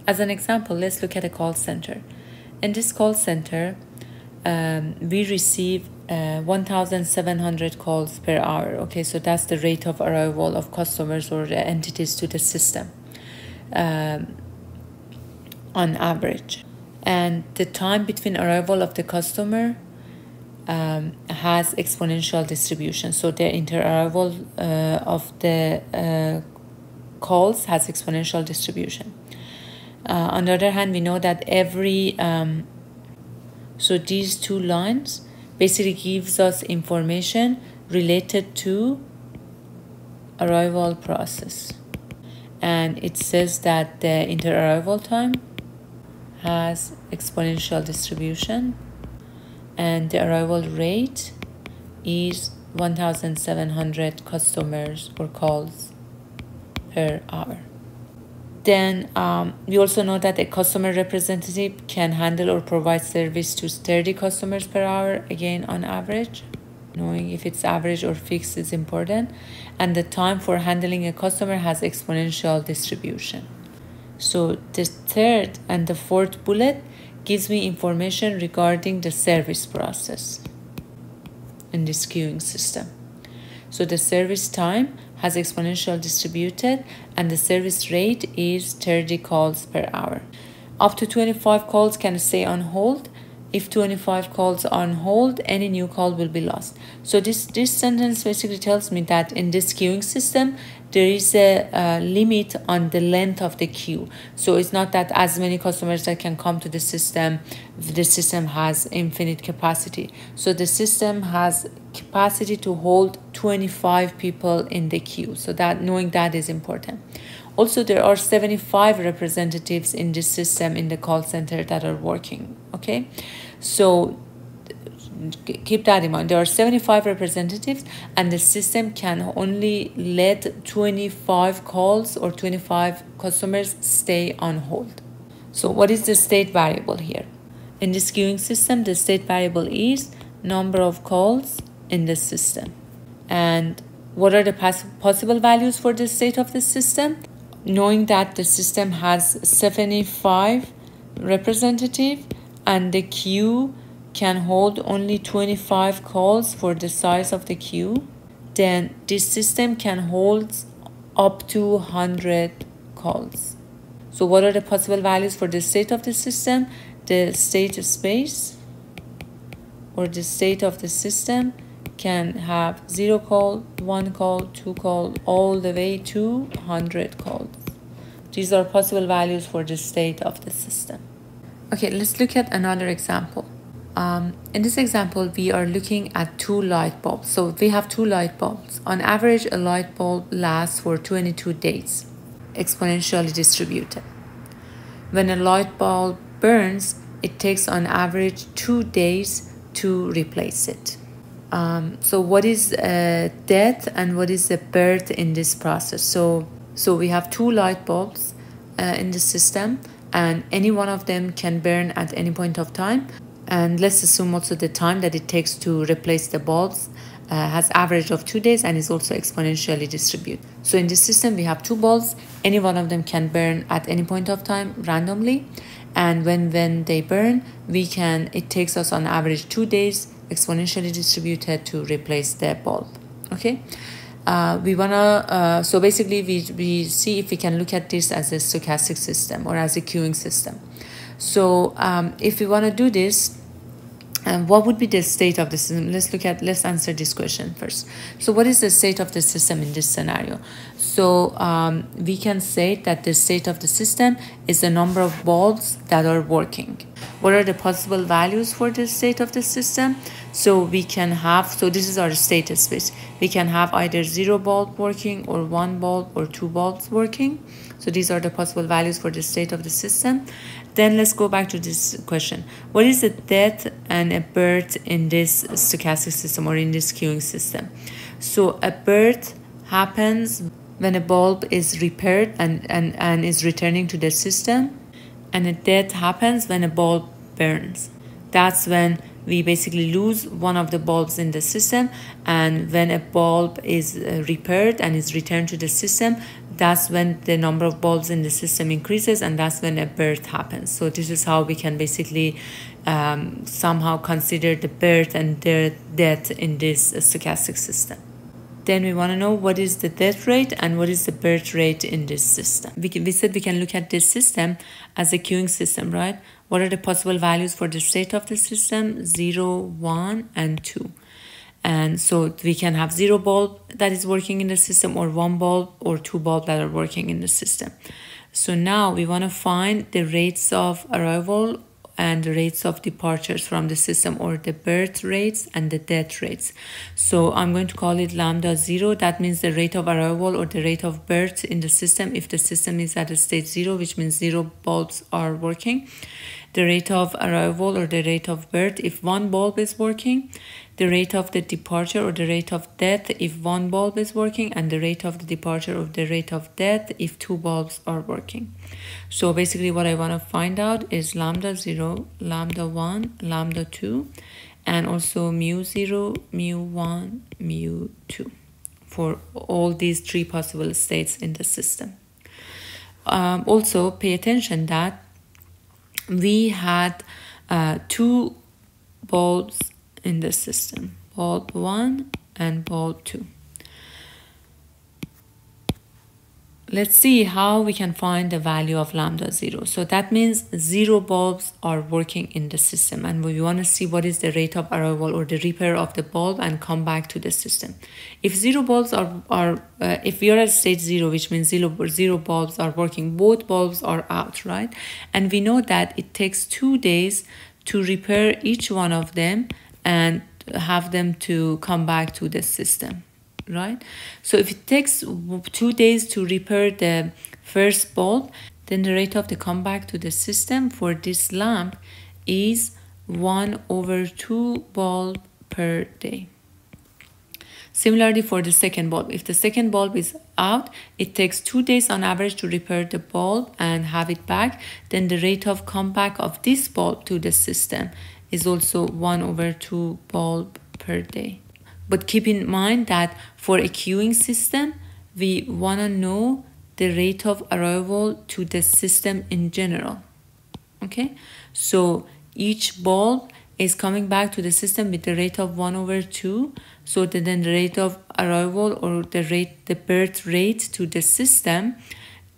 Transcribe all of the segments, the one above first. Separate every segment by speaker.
Speaker 1: As an example, let's look at a call center. In this call center, we receive 1,700 calls per hour. Okay, so that's the rate of arrival of customers or entities to the system on average. And the time between arrival of the customer has exponential distribution. So the inter-arrival of the calls has exponential distribution. On the other hand, we know that every so these two lines basically gives us information related to arrival process, and it says that the inter-arrival time has exponential distribution and the arrival rate is 1,700 customers or calls per hour. Then we also know that a customer representative can handle or provide service to 30 customers per hour, again on average. Knowing if it's average or fixed is important. And the time for handling a customer has exponential distribution. So the third and the fourth bullet gives me information regarding the service process in this queuing system. So the service time has exponential distributed and the service rate is 30 calls per hour. Up to 25 calls can stay on hold. If 25 calls are on hold, any new call will be lost. So this sentence basically tells me that in this queuing system, there is a limit on the length of the queue. So it's not that as many customers that can come to the system has infinite capacity. So the system has capacity to hold 25 people in the queue. So that knowing that is important. Also, there are 75 representatives in this system in the call center that are working, okay? So keep that in mind. There are 75 representatives and the system can only let 25 calls or 25 customers stay on hold. So what is the state variable here? In this queuing system, the state variable is number of calls in the system. And what are the possible values for the state of the system? Knowing that the system has 75 representatives and the queue can hold only 25 calls for the size of the queue, then this system can hold up to 100 calls. So what are the possible values for the state of the system? The state space or the state of the system can have 0 call, 1 call, 2 call, all the way to 100 calls. These are possible values for the state of the system. Okay, let's look at another example. In this example, we are looking at 2 light bulbs. So we have 2 light bulbs. On average, a light bulb lasts for 22 days, exponentially distributed. When a light bulb burns, it takes on average 2 days to replace it. So what is death and what is the birth in this process? So we have 2 light bulbs in the system and any one of them can burn at any point of time. And let's assume also the time that it takes to replace the bulbs has average of 2 days and is also exponentially distributed. So in this system, we have 2 bulbs. Any one of them can burn at any point of time randomly. And when they burn, it takes us on average 2 days exponentially distributed to replace the bulb. Okay. So basically we see if we can look at this as a stochastic system or as a queuing system. So if we want to do this, what would be the state of the system? Let's answer this question first. So what is the state of the system in this scenario? So we can say that the state of the system is the number of bulbs that are working. What are the possible values for the state of the system? So we can have, so this is our state space. We can have either 0 bulb working or 1 bulb or 2 bulbs working. So these are the possible values for the state of the system. Then let's go back to this question. What is the death and a birth in this stochastic system or in this queuing system? So a birth happens when a bulb is repaired and is returning to the system. And a death happens when a bulb burns. That's when we basically lose one of the bulbs in the system, and when a bulb is repaired and is returned to the system, that's when the number of bulbs in the system increases, and that's when a birth happens. So this is how we can basically somehow consider the birth and the death in this stochastic system. Then we want to know what is the death rate and what is the birth rate in this system. We said we can look at this system as a queuing system, right? What are the possible values for the state of the system? 0, 1, and 2. And so we can have 0 bulb that is working in the system, or 1 bulb or 2 bulb that are working in the system. So now we want to find the rates of arrival and the rates of departures from the system, or the birth rates and the death rates. So I'm going to call it lambda 0. That means the rate of arrival or the rate of birth in the system if the system is at a state 0, which means 0 bulbs are working. The rate of arrival or the rate of birth if 1 bulb is working. The rate of the departure or the rate of death if 1 bulb is working, and the rate of the departure or the rate of death if 2 bulbs are working. So basically what I want to find out is lambda 0, lambda 1, lambda 2, and also mu 0, mu 1, mu 2 for all these 3 possible states in the system. Also pay attention that we had 2 bulbs in the system, bulb 1 and bulb 2. Let's see how we can find the value of lambda 0. So that means 0 bulbs are working in the system, and we want to see what is the rate of arrival or the repair of the bulb and come back to the system. If 0 bulbs if we are at state 0, which means 0 bulbs are working, both bulbs are out, right? And we know that it takes 2 days to repair each one of them and have them to come back to the system, right? So if it takes 2 days to repair the first bulb, then the rate of the comeback to the system for this lamp is 1/2 bulb per day. Similarly for the second bulb, if the second bulb is out, it takes 2 days on average to repair the bulb and have it back, then the rate of comeback of this bulb to the system is also 1/2 bulb per day. But keep in mind that for a queuing system, we want to know the rate of arrival to the system in general. Okay, so each bulb is coming back to the system with the rate of 1/2. So then the rate of arrival or the birth rate to the system,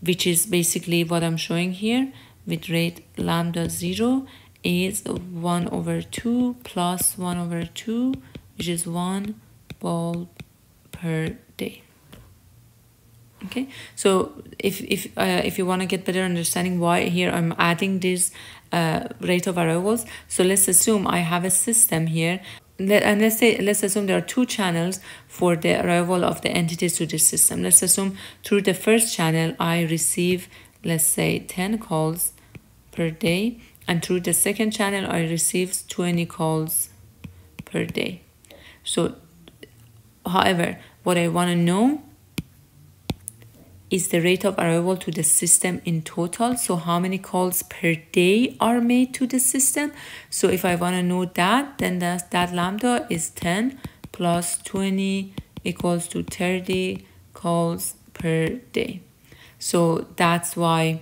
Speaker 1: which is basically what I'm showing here with rate lambda 0, is 1/2 plus 1/2, which is 1 bulb per day. Okay, so if you want to get better understanding why here I'm adding this rate of arrivals, so let's assume I have a system here, and let's assume there are 2 channels for the arrival of the entities to this system. Let's assume through the first channel I receive, let's say, 10 calls per day, and through the second channel I receive 20 calls per day. So however, what I want to know is the rate of arrival to the system in total. So how many calls per day are made to the system? So if I want to know that, then that lambda is 10 plus 20 equals to 30 calls per day. So that's why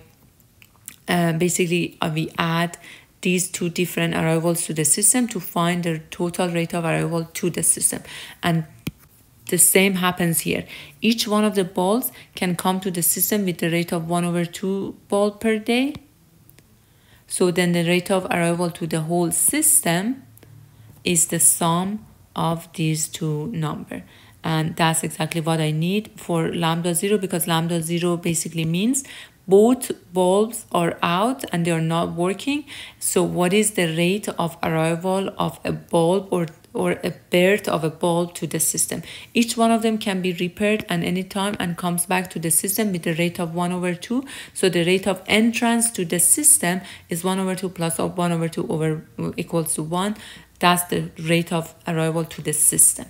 Speaker 1: basically we add these 2 different arrivals to the system to find the total rate of arrival to the system. And the same happens here. Each one of the bulbs can come to the system with the rate of 1/2 bulb per day. So then the rate of arrival to the whole system is the sum of these 2 numbers. And that's exactly what I need for lambda 0, because lambda 0 basically means both bulbs are out and they are not working. So what is the rate of arrival of a bulb or a birth of a bulb to the system? Each one of them can be repaired at any time and comes back to the system with the rate of 1/2. So the rate of entrance to the system is 1/2 plus 1/2 equals to 1. That's the rate of arrival to the system.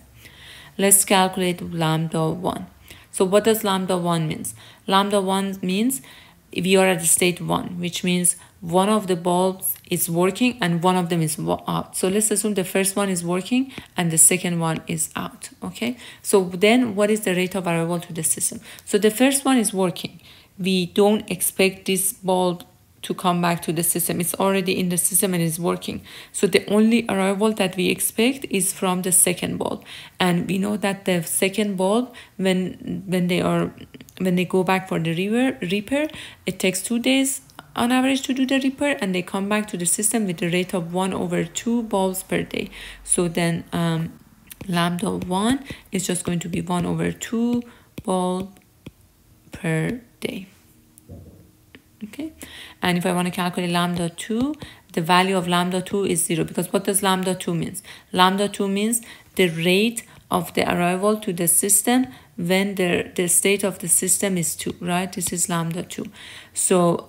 Speaker 1: Let's calculate lambda 1. So what does lambda 1 means? Lambda 1 means we are at state 1, which means one of the bulbs is working and one of them is out. So let's assume the first one is working and the second one is out. Okay, so then what is the rate of arrival to the system? So the first one is working. We don't expect this bulb to come back to the system. It's already in the system and is working. So the only arrival that we expect is from the second bulb. And we know that the second bulb, when they go back for the repair, it takes 2 days on average to do the repair, and they come back to the system with the rate of 1/2 bulbs per day. So then lambda 1 is just going to be 1/2 bulb per day. Okay, and if I want to calculate lambda 2, the value of lambda 2 is 0, because what does lambda 2 means? Lambda 2 means the rate of the arrival to the system when the state of the system is 2, right? This is lambda 2. So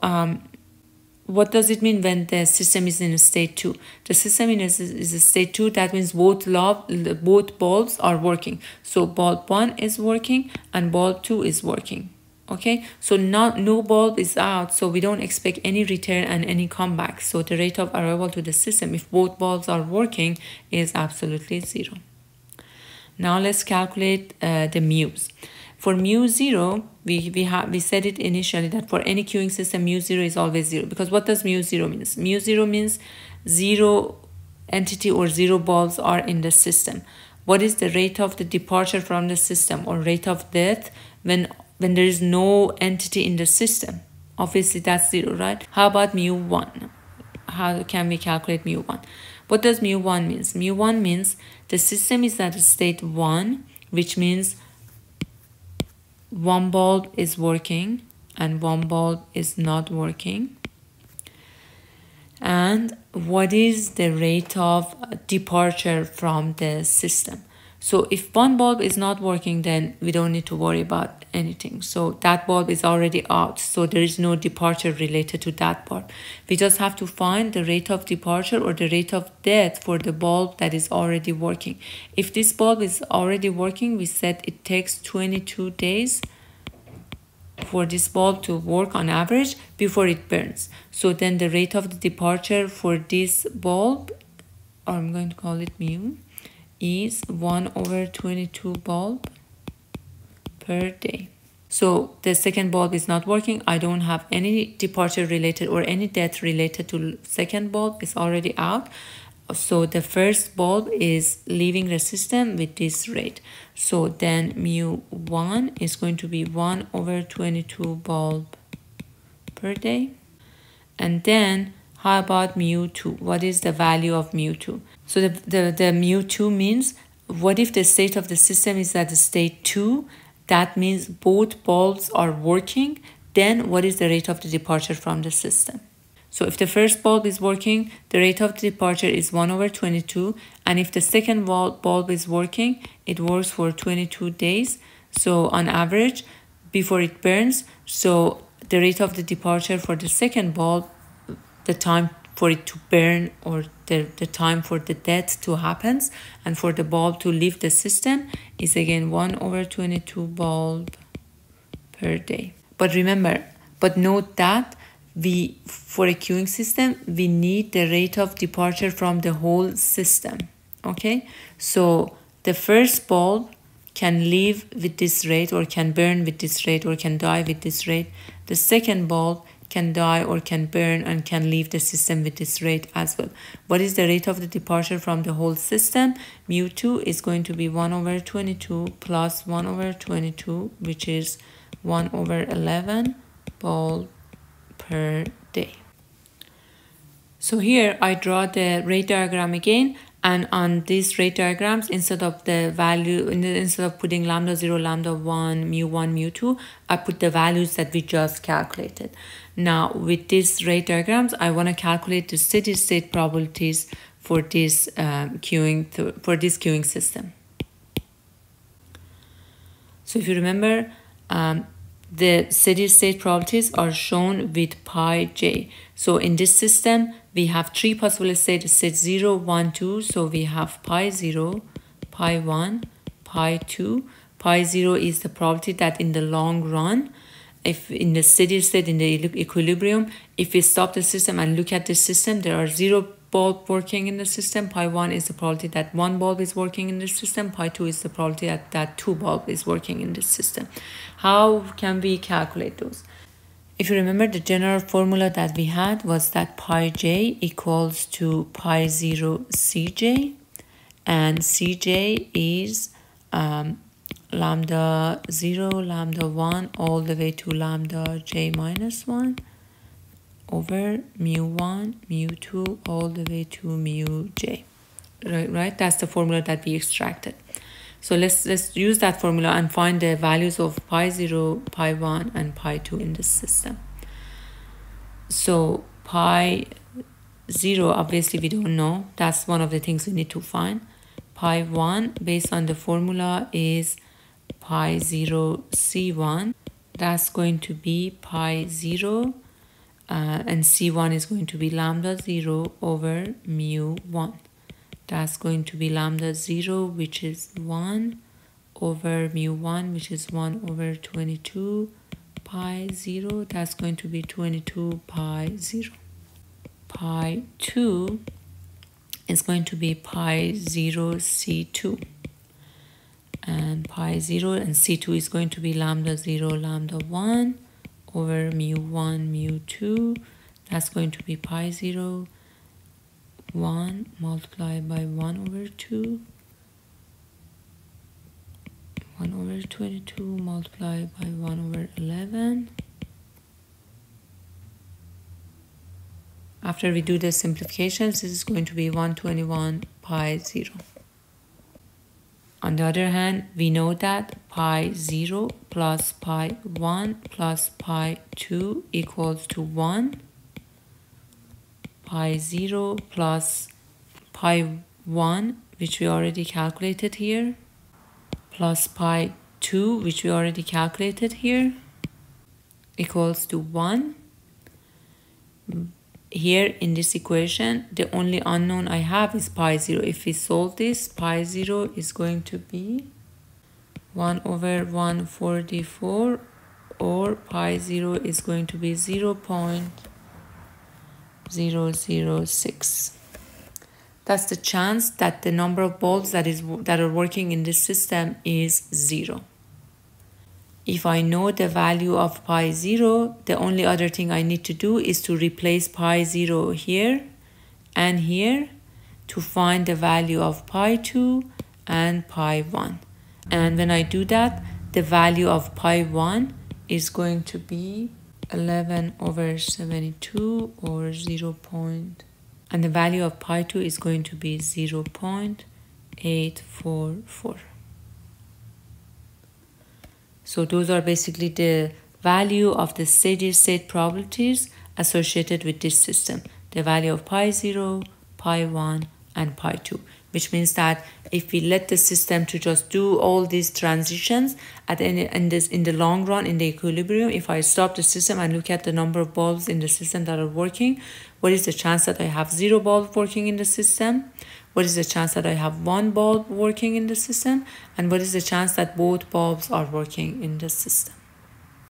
Speaker 1: what does it mean when the system is in a state 2? The system is a state 2. That means both bulbs are working. So bulb 1 is working and bulb 2 is working. Okay, so no bulb is out, so we don't expect any return and any comeback. So the rate of arrival to the system, if both bulbs are working, is absolutely 0. Now let's calculate the mu's. For mu 0, we said it initially that for any queuing system, mu 0 is always 0. Because what does mu 0 means? Mu 0 means 0 entity or 0 bulbs are in the system. What is the rate of the departure from the system, or rate of death when there is no entity in the system? Obviously that's 0, right? How about mu 1? How can we calculate mu 1? What does mu 1 means? Mu 1 means the system is at state 1, which means one bulb is working and one bulb is not working. And what is the rate of departure from the system? So if one bulb is not working, then we don't need to worry about anything. So that bulb is already out. So there is no departure related to that bulb. We just have to find the rate of departure or the rate of death for the bulb that is already working. If this bulb is already working, we said it takes 22 days for this bulb to work on average before it burns. So then the rate of the departure for this bulb, or I'm going to call it mu, is 1/22 bulb per day. So the second bulb is not working. I don't have any departure related or any death related to second bulb. It's already out. So the first bulb is leaving the system with this rate. So then mu 1 is going to be 1/22 bulb per day. And then how about mu 2? What is the value of mu 2? So the mu 2 means, what if the state of the system is at the state 2? That means both bulbs are working. Then what is the rate of the departure from the system? So if the first bulb is working, the rate of the departure is 1/22. And if the second bulb is working, it works for 22 days. So on average, before it burns, so the rate of the departure for the second bulb, the time for it to burn, or the time for the death to happen, and for the bulb to leave the system, is again 1/22 bulb per day. But remember, but note that for a queuing system, we need the rate of departure from the whole system. Okay, so the first bulb can leave with this rate, or can burn with this rate, or can die with this rate. The second bulb can die or can burn and can leave the system with this rate as well. What is the rate of the departure from the whole system? Mu 2 is going to be 1/22 plus 1/22, which is 1/11 bulb per day. So here I draw the rate diagram again, and on these rate diagrams, instead of putting lambda 0, lambda 1, mu 2, I put the values that we just calculated. Now with these rate diagrams, I want to calculate the steady-state probabilities for this queuing system. So if you remember, the steady-state probabilities are shown with pi j. So in this system, we have 3 possible states, state 0, 1, 2. So we have pi 0, pi 1, pi 2. Pi 0 is the probability that in the long run, if in the steady state, in the equilibrium, if we stop the system and look at the system, there are 0 bulb working in the system. Pi 1 is the probability that 1 bulb is working in the system. Pi 2 is the probability that 2 bulb is working in the system. How can we calculate those? If you remember, the general formula that we had was that pi j equals to pi 0 cj, and cj is lambda 0, lambda 1, all the way to lambda j minus 1 over mu 1, mu 2, all the way to mu j. Right? That's the formula that we extracted. So let's use that formula and find the values of pi 0, pi 1, and pi 2 in this system. So pi 0, obviously we don't know. That's one of the things we need to find. Pi 1, based on the formula, is pi 0 c1. That's going to be pi 0, and c1 is going to be lambda 0 over mu 1. That's going to be lambda 0, which is 1, over mu 1, which is 1 over 22 pi 0. That's going to be 22 pi 0. Pi 2 is going to be pi 0 c2. And pi 0 and c2 is going to be lambda 0, lambda 1 over mu 1, mu 2. That's going to be pi 0, 1 multiplied by 1 over 2, 1 over 22 multiplied by 1 over 11. After we do the simplifications, this is going to be 121 pi 0. On the other hand, we know that pi 0 plus pi 1 plus pi 2 equals to 1. Pi 0 plus pi 1, which we already calculated here, plus pi 2, which we already calculated here, equals to 1. Here in this equation, the only unknown I have is pi 0. If we solve this, pi 0 is going to be 1 over 144, or pi 0 is going to be 0.006. That's the chance that the number of bulbs that are working in this system is 0. If I know the value of pi 0, the only other thing I need to do is to replace pi 0 here and here to find the value of pi 2 and pi 1. And when I do that, the value of pi 1 is going to be 11 over 72, or 0. And the value of pi 2 is going to be 0.844. So those are basically the value of the steady state probabilities associated with this system. The value of pi 0, pi 1, and pi 2. Which means that if we let the system to just do all these transitions in the long run, in the equilibrium, if I stop the system and look at the number of bulbs in the system that are working, what is the chance that I have 0 bulb working in the system? What is the chance that I have 1 bulb working in the system? And what is the chance that both bulbs are working in the system?